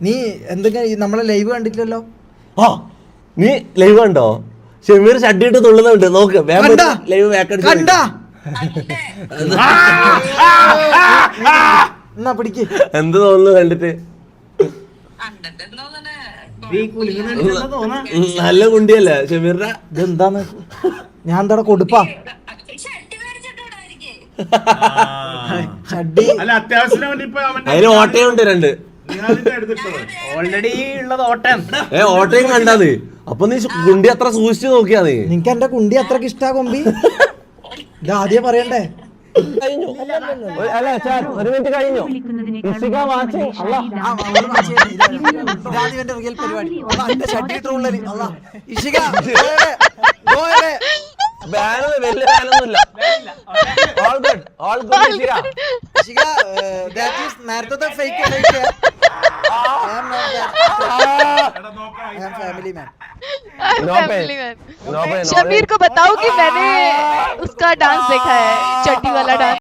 നീ എന്തൊക്കെ നമ്മളെ ലൈവ് കണ്ടിട്ടില്ലല്ലോ? ആ നീ ലൈവ് കണ്ടോ? ഷമീർ ഷഡ്ഡിട്ട് തുള്ളുന്നുണ്ട്, നോക്ക് ലൈവ് എന്നാ പിടിക്ക്. എന്ത് തോന്നുന്നു കണ്ടിട്ട്? നല്ല കുണ്ടിയല്ലേ ഷമീറിന്റെ? ഇതെന്താന്ന് ഞാൻ എന്താ കൊടുപ്പാ ഷഡ്ഡി? അതിന് ഓട്ടയുണ്ട് രണ്ട്. ഓൾറെഡി ഉള്ളത് ഓട്ടം. ഓട്ടയും കണ്ടാത്. അപ്പൊ നീ കുണ്ടി അത്ര സൂക്ഷിച്ചു നോക്കിയാ നീ? നിനക്ക് എന്റെ കുണ്ടി അത്രക്ക് ഇഷ്ടാ കൊമ്പി? ഇത് ആദ്യം പറയണ്ടേ? ഒരു മിനിറ്റ് കഴിഞ്ഞു. വലിയ ബാനൊന്നുമില്ല. All good, all good, Ishika. That is marathon fake. I am not that. I am family man. No pain. Shabir को बताओ कि मैंने उसका डांस देखा है, चड्डी वाला डांस।